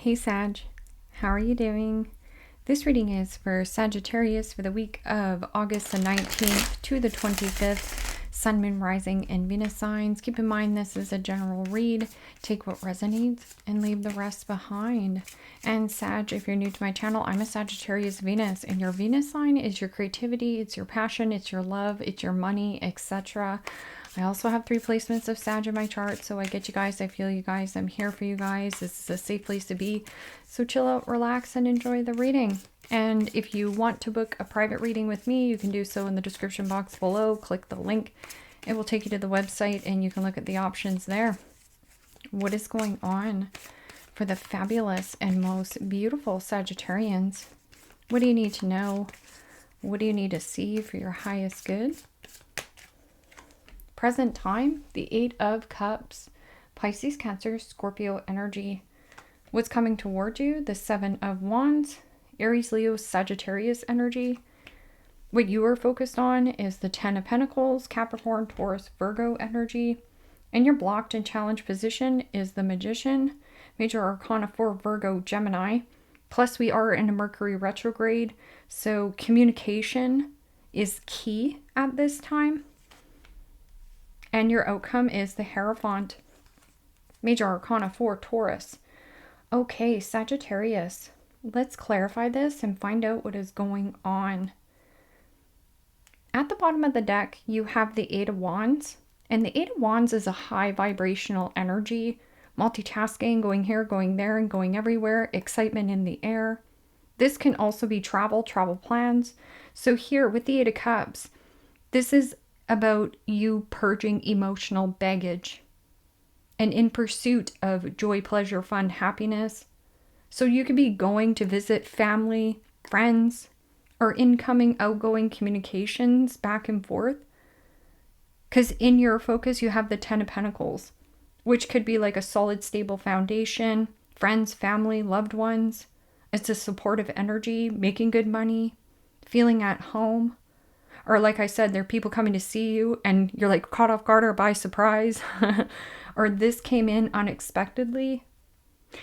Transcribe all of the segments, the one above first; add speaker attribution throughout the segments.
Speaker 1: Hey Sag, how are you doing? This reading is for Sagittarius for the week of August the 19th to the 25th, Sun, Moon, Rising, and Venus signs. Keep in mind this is a general read. Take what resonates and leave the rest behind. And Sag, if you're new to my channel, I'm a Sagittarius Venus, and your Venus sign is your creativity, it's your passion, it's your love, it's your money, etc. I also have 3 placements of Sag in my chart, so I get you guys, I feel you guys, I'm here for you guys. This is a safe place to be, so chill out, relax, and enjoy the reading. And if you want to book a private reading with me, you can do so in the description box below. Click the link. It will take you to the website, and you can look at the options there. What is going on for the fabulous and most beautiful Sagittarians? What do you need to know? What do you need to see for your highest good? Present time, the 8 of Cups, Pisces, Cancer, Scorpio energy. What's coming toward you? The 7 of Wands, Aries, Leo, Sagittarius energy. What you are focused on is the 10 of Pentacles, Capricorn, Taurus, Virgo energy. And your blocked and challenged position is the Magician, Major Arcana 4, Virgo, Gemini. Plus we are in a Mercury retrograde, so communication is key at this time. And your outcome is the Hierophant, Major Arcana 4, Taurus. Okay, Sagittarius, let's clarify this and find out what is going on. At the bottom of the deck, you have the 8 of Wands. And the 8 of Wands is a high vibrational energy, multitasking, going here, going there, and going everywhere, excitement in the air. This can also be travel plans. So here with the 8 of Cups, this is about you purging emotional baggage and in pursuit of joy, pleasure, fun, happiness. So you could be going to visit family, friends, or incoming, outgoing communications back and forth. Because in your focus, you have the 10 of Pentacles, which could be like a solid, stable foundation, friends, family, loved ones. It's a supportive energy, making good money, feeling at home. Or like I said, there are people coming to see you and you're like caught off guard or by surprise. Or this came in unexpectedly.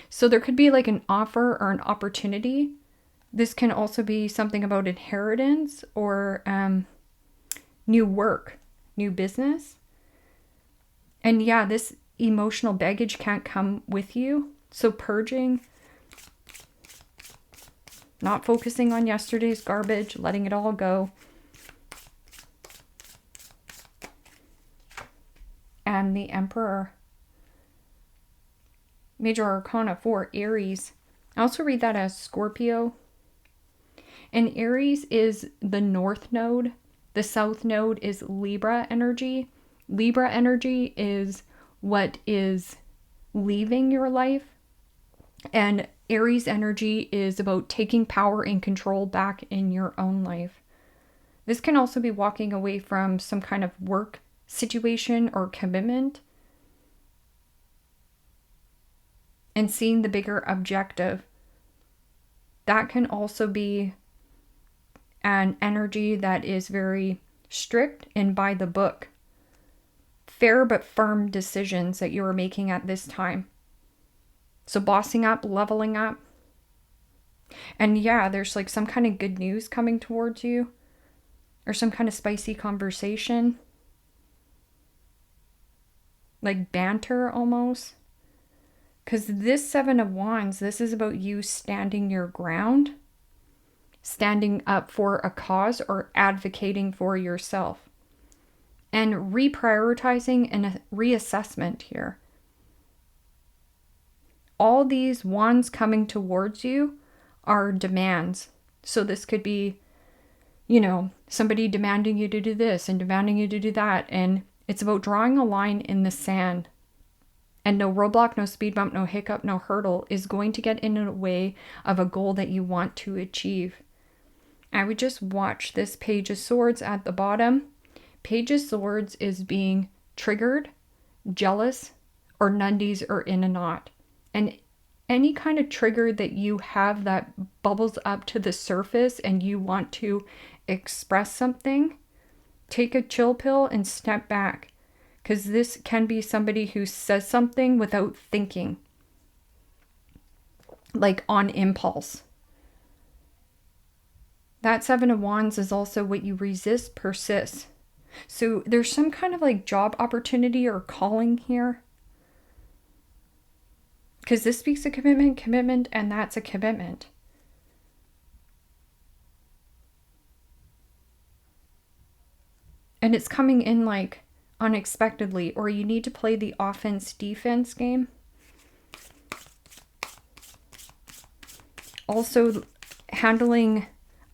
Speaker 1: So there could be like an offer or an opportunity. This can also be something about inheritance or new work, new business. And yeah, this emotional baggage can't come with you. So purging, not focusing on yesterday's garbage, letting it all go. And the Emperor, Major Arcana 4, Aries. I also read that as Scorpio. And Aries is the North Node. The South Node is Libra energy. Libra energy is what is leaving your life. And Aries energy is about taking power and control back in your own life. This can also be walking away from some kind of work situation or commitment and seeing the bigger objective. That can also be an energy that is very strict and by the book. Fair but firm decisions that you are making at this time. So bossing up, leveling up. And yeah, there's like some kind of good news coming towards you or some kind of spicy conversation. Like banter almost. Because this 7 of Wands, this is about you standing your ground. Standing up for a cause or advocating for yourself. And reprioritizing and a reassessment here. All these wands coming towards you are demands. So this could be, you know, somebody demanding you to do this and demanding you to do that. And it's about drawing a line in the sand. And no roadblock, no speed bump, no hiccup, no hurdle is going to get in the way of a goal that you want to achieve. I would just watch this Page of Swords at the bottom. Page of Swords is being triggered, jealous, or nundies are in a knot. And any kind of trigger that you have that bubbles up to the surface and you want to express something, take a chill pill and step back. Because this can be somebody who says something without thinking. like on impulse. That Seven of Wands is also what you resist persists. So there's some kind of like job opportunity or calling here. Because this speaks of commitment, and that's a commitment. And it's coming in like unexpectedly, or you need to play the offense-defense game. Also, handling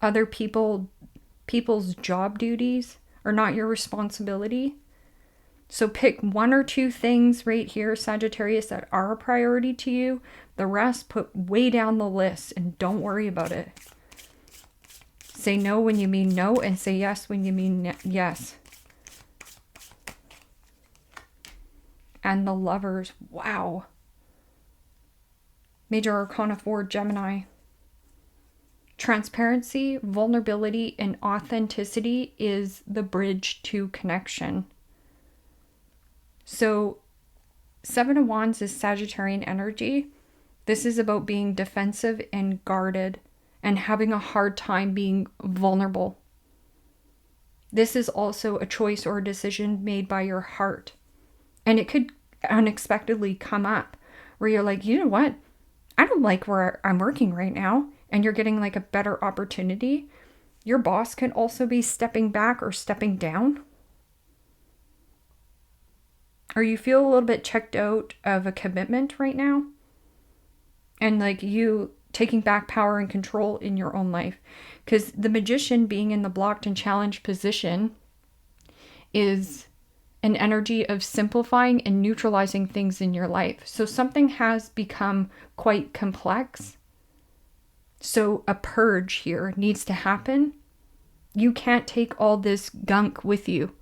Speaker 1: other people's job duties are not your responsibility. So pick one or two things right here, Sagittarius, that are a priority to you. The rest put way down the list and don't worry about it. Say no when you mean no, and say yes when you mean yes. And the Lovers, wow. Major Arcana 4, Gemini. Transparency, vulnerability, and authenticity is the bridge to connection. So, Seven of Wands is Sagittarian energy. This is about being defensive and guarded and having a hard time being vulnerable. This is also a choice or a decision made by your heart. And it could unexpectedly come up where you're like, you know what? I don't like where I'm working right now. And you're getting like a better opportunity. Your boss can also be stepping back or stepping down. Or you feel a little bit checked out of a commitment right now. And like you taking back power and control in your own life. Because the Magician being in the blocked and challenged position is an energy of simplifying and neutralizing things in your life. So something has become quite complex. So a purge here needs to happen. You can't take all this gunk with you.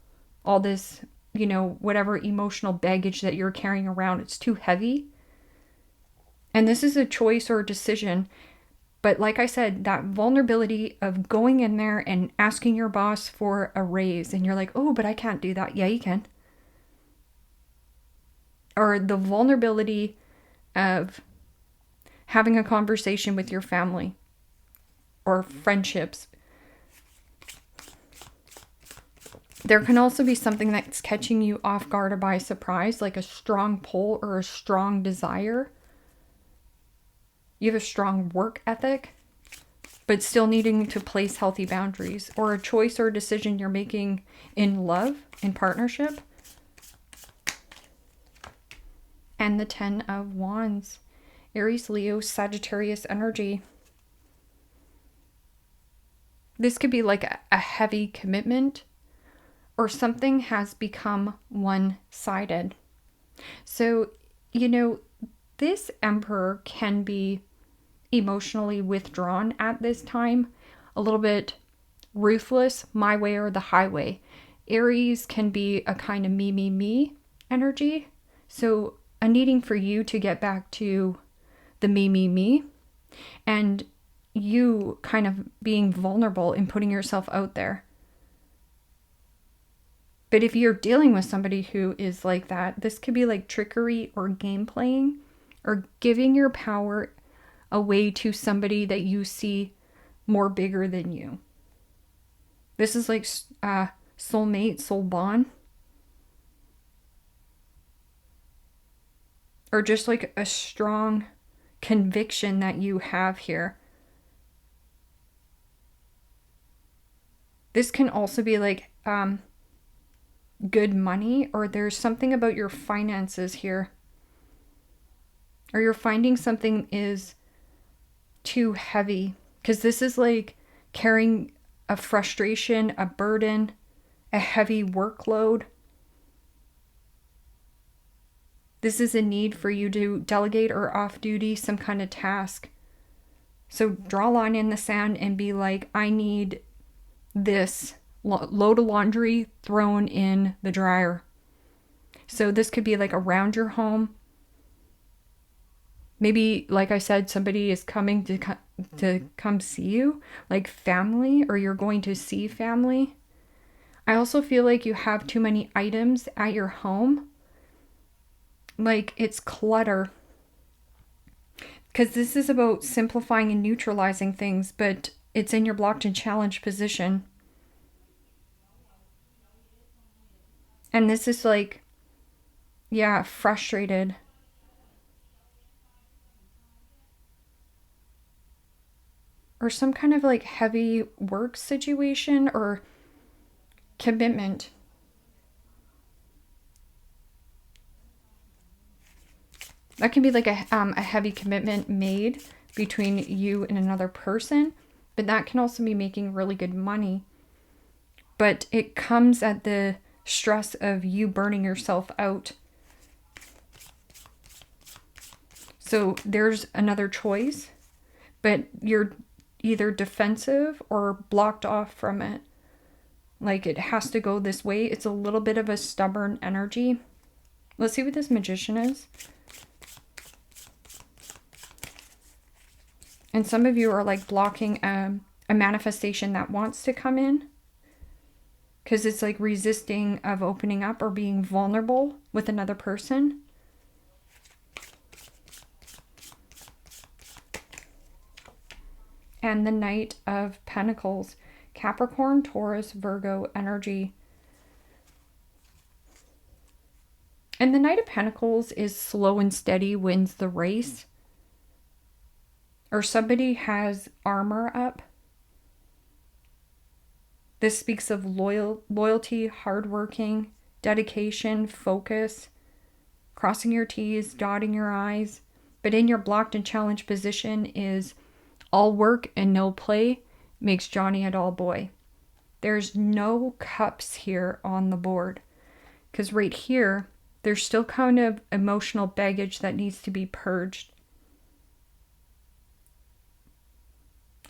Speaker 1: All this, you know, whatever emotional baggage that you're carrying around. It's too heavy. And this is a choice or a decision. But like I said, that vulnerability of going in there and asking your boss for a raise. And you're like, oh, but I can't do that. Yeah, you can. Or the vulnerability of having a conversation with your family or friendships. There can also be something that's catching you off guard or by surprise, like a strong pull or a strong desire. You have a strong work ethic, but still needing to place healthy boundaries, or a choice or a decision you're making in love, in partnership. And the 10 of Wands, Aries, Leo, Sagittarius energy. This could be like a heavy commitment, or something has become one-sided. So, you know, this Emperor can be emotionally withdrawn at this time, a little bit ruthless, my way or the highway. Aries can be a kind of me energy. So a needing for you to get back to the me, and you kind of being vulnerable and putting yourself out there. But if you're dealing with somebody who is like that, this could be like trickery or game playing, or giving your power away to somebody that you see more bigger than you. This is like soulmate, soul bond. Or just like a strong conviction that you have here. This can also be like good money, or there's something about your finances here. Or you're finding something is too heavy. Because this is like carrying a frustration, a burden, a heavy workload. This is a need for you to delegate or off duty some kind of task. So draw a line in the sand and be like, I need this load of laundry thrown in the dryer. So this could be like around your home. Maybe, like I said, somebody is coming to come see you, like family, or you're going to see family. I also feel like you have too many items at your home. Like it's clutter. Because this is about simplifying and neutralizing things, but it's in your blocked and challenged position. And this is like, yeah, frustrated. Or some kind of like heavy work situation or commitment. That can be like a heavy commitment made between you and another person, but that can also be making really good money. But it comes at the stress of you burning yourself out. So there's another choice, but you're either defensive or blocked off from it. Like it has to go this way. It's a little bit of a stubborn energy. Let's see what this Magician is. And some of you are like blocking a manifestation that wants to come in. Because it's like resisting of opening up or being vulnerable with another person. And the Knight of Pentacles. Capricorn, Taurus, Virgo energy. And the Knight of Pentacles is slow and steady, wins the race. Or somebody has armor up. This speaks of loyalty, hardworking, dedication, focus, crossing your T's, dotting your I's. But in your blocked and challenged position is all work and no play makes Johnny a dull boy. There's no cups here on the board. Because right here, there's still kind of emotional baggage that needs to be purged.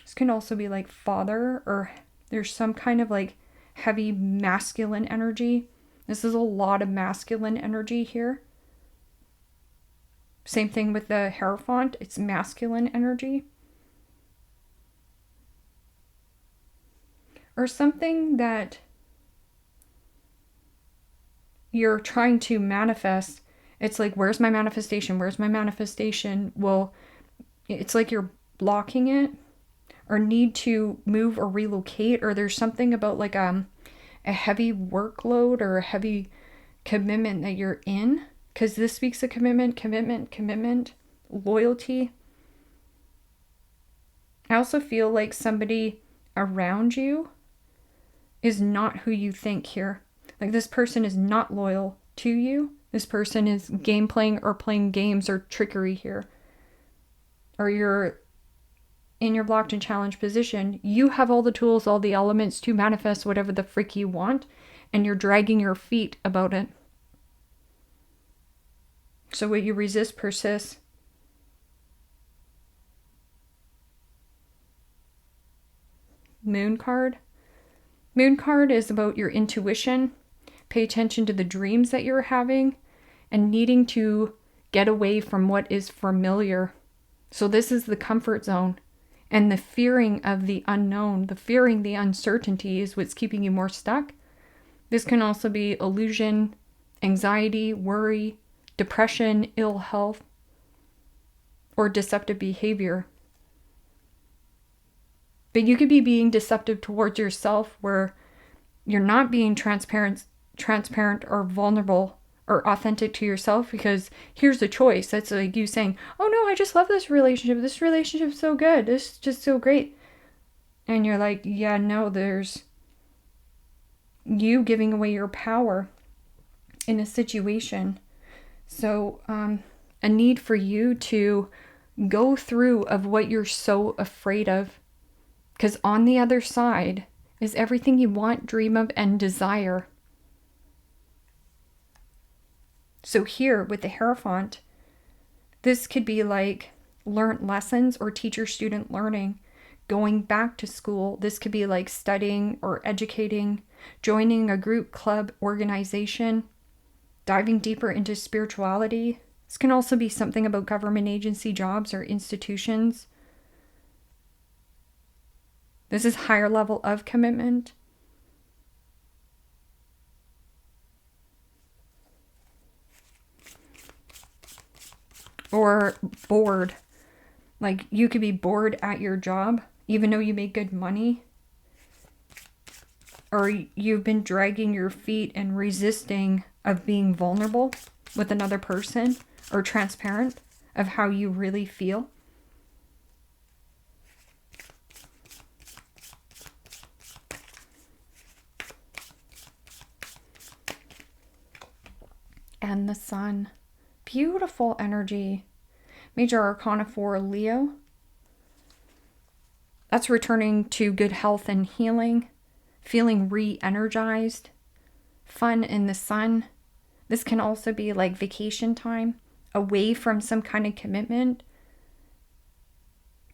Speaker 1: This can also be like father, or there's some kind of like heavy masculine energy. This is a lot of masculine energy here. Same thing with the Hierophant. It's masculine energy. Or something that you're trying to manifest. It's like, where's my manifestation? Where's my manifestation? Well, it's like you're blocking it, or need to move or relocate, or there's something about like a heavy workload or a heavy commitment that you're in, because this speaks of commitment, loyalty. I also feel like somebody around you is not who you think here. Like this person is not loyal to you. This person is game playing or playing games or trickery here. Or you're in your blocked and challenged position. You have all the tools, all the elements to manifest whatever the frick you want, and you're dragging your feet about it. So what you resist persists. Moon card. Moon card is about your intuition. Pay attention to the dreams that you're having and needing to get away from what is familiar. So this is the comfort zone. And the fearing of the unknown, the fearing the uncertainty is what's keeping you more stuck. This can also be illusion, anxiety, worry, depression, ill health, or deceptive behavior. But you could be being deceptive towards yourself where you're not being transparent or vulnerable or authentic to yourself, because here's the choice. That's like you saying, oh no, I just love this relationship. This relationship's so good. This is just so great. And you're like, yeah, no, there's you giving away your power in a situation. So a need for you to go through of what you're so afraid of. Because on the other side is everything you want, dream of, and desire. So here with the Hierophant, this could be like learned lessons or teacher-student learning, going back to school. This could be like studying or educating, joining a group, club, organization, diving deeper into spirituality. This can also be something about government agency jobs or institutions. This is higher level of commitment. Or bored. Like you could be bored at your job, even though you make good money. Or you've been dragging your feet and resisting of being vulnerable with another person or transparent of how you really feel. And the sun. Beautiful energy. Major Arcana 4, Leo. That's returning to good health and healing. Feeling re-energized. Fun in the sun. This can also be like vacation time. Away from some kind of commitment.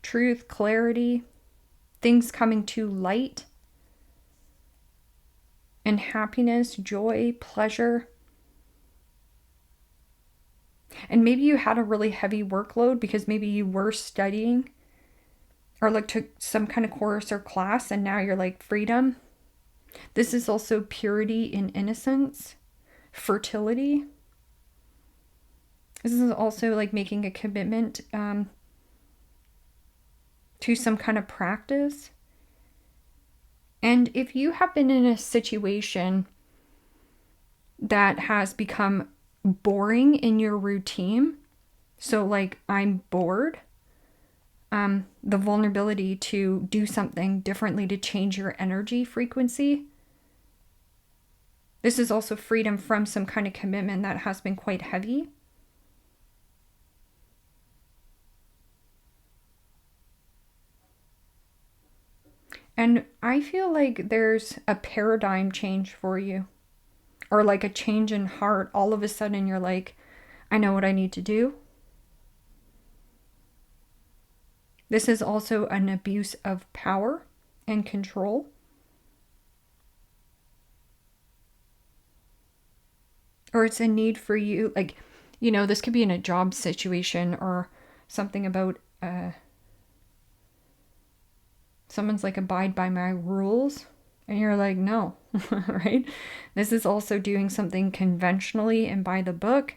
Speaker 1: Truth, clarity. Things coming to light. And happiness, joy, pleasure. And maybe you had a really heavy workload because maybe you were studying or like took some kind of course or class and now you're like freedom. This is also purity and innocence, fertility. This is also like making a commitment to some kind of practice. And if you have been in a situation that has become boring in your routine, so like I'm bored, the vulnerability to do something differently to change your energy frequency. This is also freedom from some kind of commitment that has been quite heavy. And I feel like there's a paradigm change for you. Or like a change in heart. All of a sudden you're like, I know what I need to do. This is also an abuse of power and control. Or it's a need for you, like, you know, this could be in a job situation or something about someone's like, abide by my rules. And you're like, no, right? This is also doing something conventionally and by the book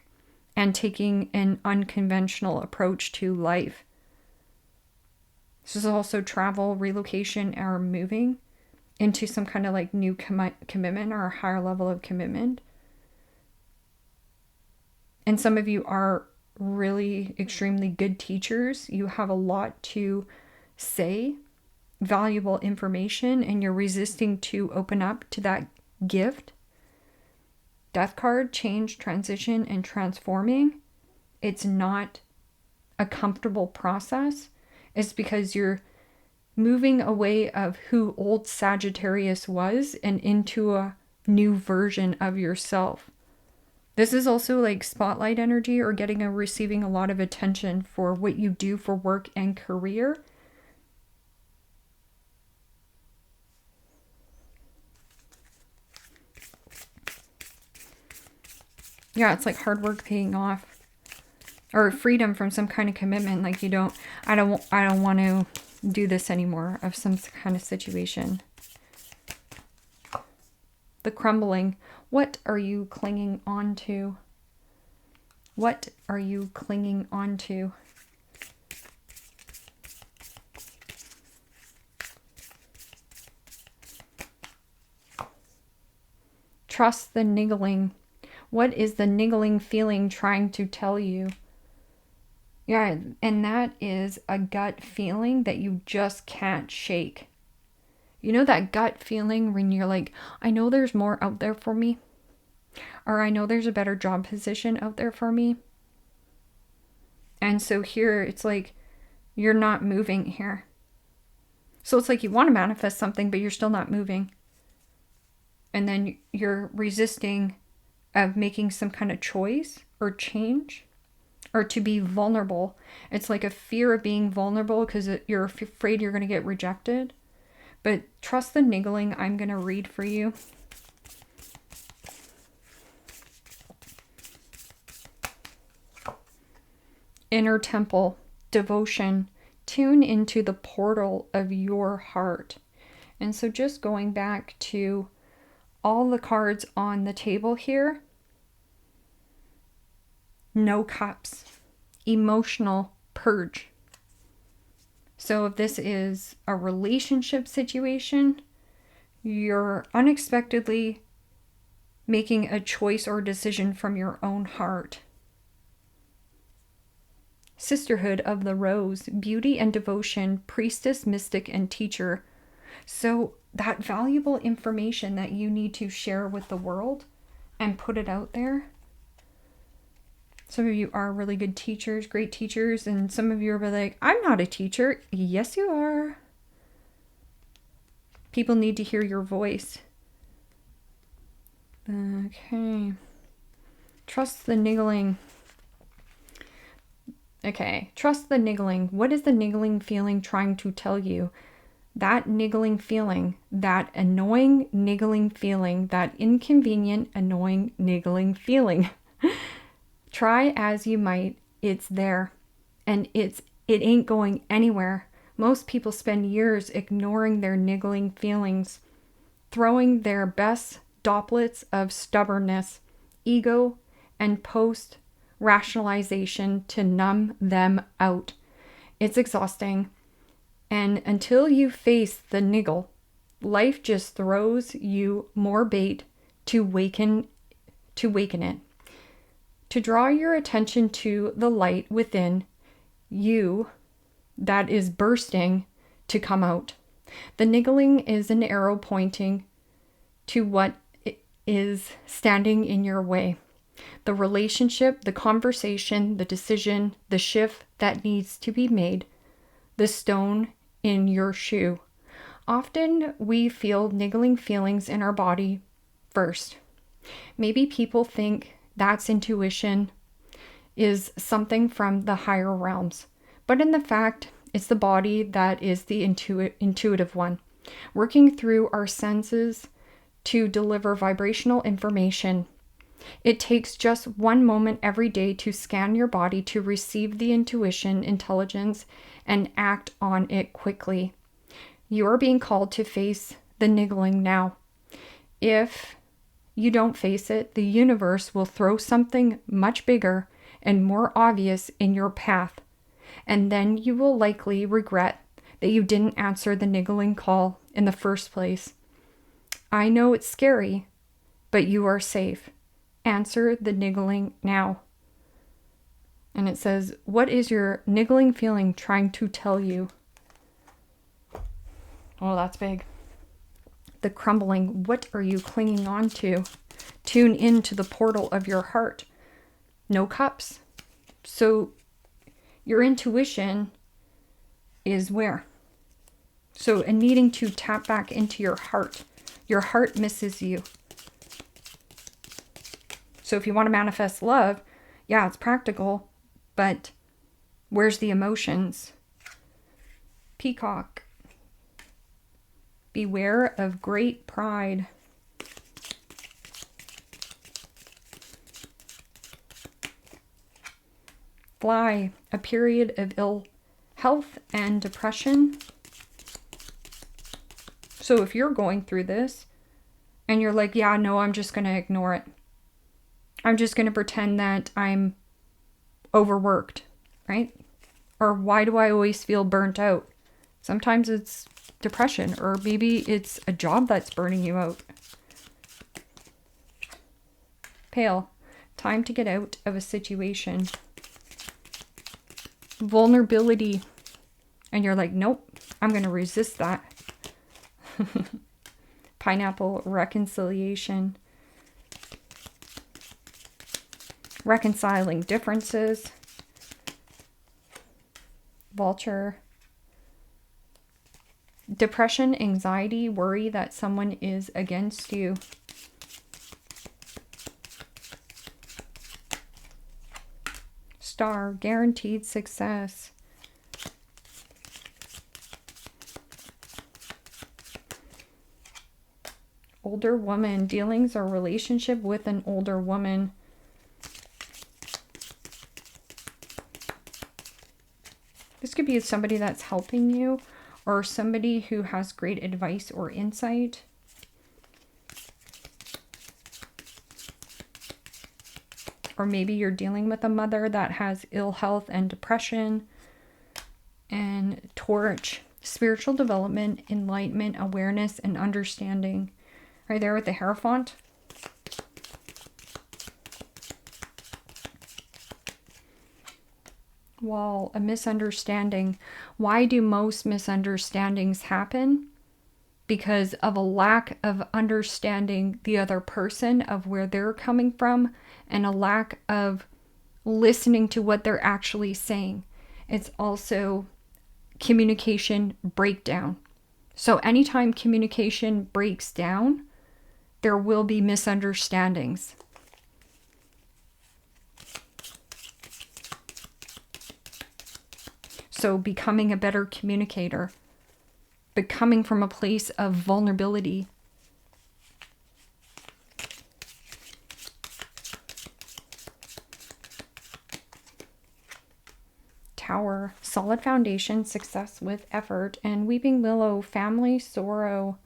Speaker 1: and taking an unconventional approach to life. This is also travel, relocation, or moving into some kind of like new commitment or a higher level of commitment. And some of you are really extremely good teachers. You have a lot to say, valuable information, and you're resisting to open up to that gift. Death card, change, transition, and transforming. It's not a comfortable process. It's because you're moving away of who old Sagittarius was and into a new version of yourself. This is also like spotlight energy or getting or receiving a lot of attention for what you do for work and career. Yeah, it's like hard work paying off. Or freedom from some kind of commitment. Like I don't want to do this anymore of some kind of situation. The crumbling. What are you clinging on to? What are you clinging on to? Trust the niggling. What is the niggling feeling trying to tell you? Yeah, and that is a gut feeling that you just can't shake. You know that gut feeling when you're like, I know there's more out there for me. Or I know there's a better job position out there for me. And so here it's like, you're not moving here. So it's like you want to manifest something, but you're still not moving. And then you're resisting of making some kind of choice or change. Or to be vulnerable. It's like a fear of being vulnerable because you're afraid you're going to get rejected. But trust the niggling. I'm going to read for you. Inner temple, devotion, tune into the portal of your heart. And so just going back to all the cards on the table here. No cups, emotional purge. So if this is a relationship situation, you're unexpectedly making a choice or decision from your own heart. Sisterhood of the Rose, beauty and devotion, priestess, mystic, and teacher. So that valuable information that you need to share with the world and put it out there. Some of you are really good teachers, great teachers, and some of you are like, I'm not a teacher. Yes, you are. People need to hear your voice. Okay. Trust the niggling. Okay. Trust the niggling. What is the niggling feeling trying to tell you? That niggling feeling, that annoying niggling feeling, that inconvenient, annoying niggling feeling. Try as you might, it's there. And it ain't going anywhere. Most people spend years ignoring their niggling feelings, throwing their best droplets of stubbornness, ego, and post-rationalization to numb them out. It's exhausting. And until you face the niggle, life just throws you more bait to waken it. To draw your attention to the light within you that is bursting to come out. The niggling is an arrow pointing to what is standing in your way. The relationship, the conversation, the decision, the shift that needs to be made, the stone in your shoe. Often we feel niggling feelings in our body first. Maybe people think that's intuition, is something from the higher realms. But in the fact, it's the body that is the intuitive one, working through our senses to deliver vibrational information. It takes just one moment every day to scan your body to receive the intuition, intelligence, and act on it quickly. You are being called to face the niggling now. If you don't face it, the universe will throw something much bigger and more obvious in your path. And then you will likely regret that you didn't answer the niggling call in the first place. I know it's scary, but you are safe. Answer the niggling now. And it says, what is your niggling feeling trying to tell you? Oh, that's big. The crumbling, what are you clinging on to? Tune into the portal of your heart. No cups. So your intuition is where? So, and needing to tap back into your heart. Your heart misses you. So if you want to manifest love, yeah, it's practical, but where's the emotions? Peacock. Beware of great pride. Fly, a period of ill health and depression. So if you're going through this and you're like, yeah, no, I'm just going to ignore it. I'm just going to pretend that I'm overworked, right? Or why do I always feel burnt out? Sometimes it's depression, or maybe it's a job that's burning you out. Pale, time to get out of a situation. Vulnerability, and you're like, nope, I'm going to resist that. Pineapple, reconciliation. Reconciling differences. Vulture. Depression, anxiety, worry that someone is against you. Star, guaranteed success. Older woman, dealings or relationship with an older woman. This could be somebody that's helping you, or somebody who has great advice or insight. Or maybe you're dealing with a mother that has ill health and depression. And Torch, spiritual development, enlightenment, awareness, and understanding. Right there with the Hierophant. Well, a misunderstanding. Why do most misunderstandings happen? Because of a lack of understanding the other person, of where they're coming from, and a lack of listening to what they're actually saying. It's also communication breakdown. So anytime communication breaks down, there will be misunderstandings. So becoming a better communicator, but coming from a place of vulnerability. Tower, solid foundation, success with effort. And Weeping Willow, family, sorrow.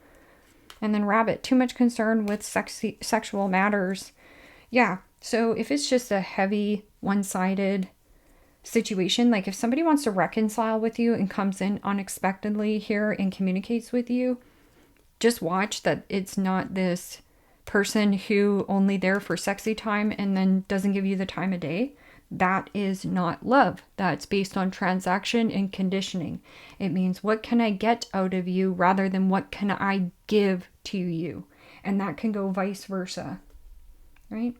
Speaker 1: And then Rabbit, too much concern with sexual matters. Yeah, so if it's just a heavy, one-sided situation, like if somebody wants to reconcile with you and comes in unexpectedly here and communicates with you, just watch that it's not this person who only there for sexy time and then doesn't give you the time of day. That is not love. That's based on transaction and conditioning. It means, what can I get out of you rather than what can I give to you? And that can go vice versa, right?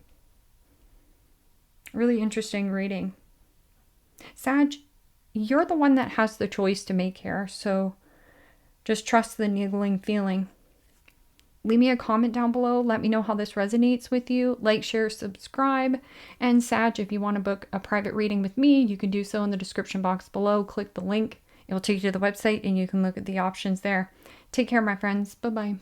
Speaker 1: Really interesting reading. Sag, you're the one that has the choice to make here, so just trust the niggling feeling. Leave me a comment down below. Let me know how this resonates with you. Like, share, subscribe. And Sag, if you want to book a private reading with me, you can do so in the description box below. Click the link. It will take you to the website and you can look at the options there. Take care, my friends. Bye-bye.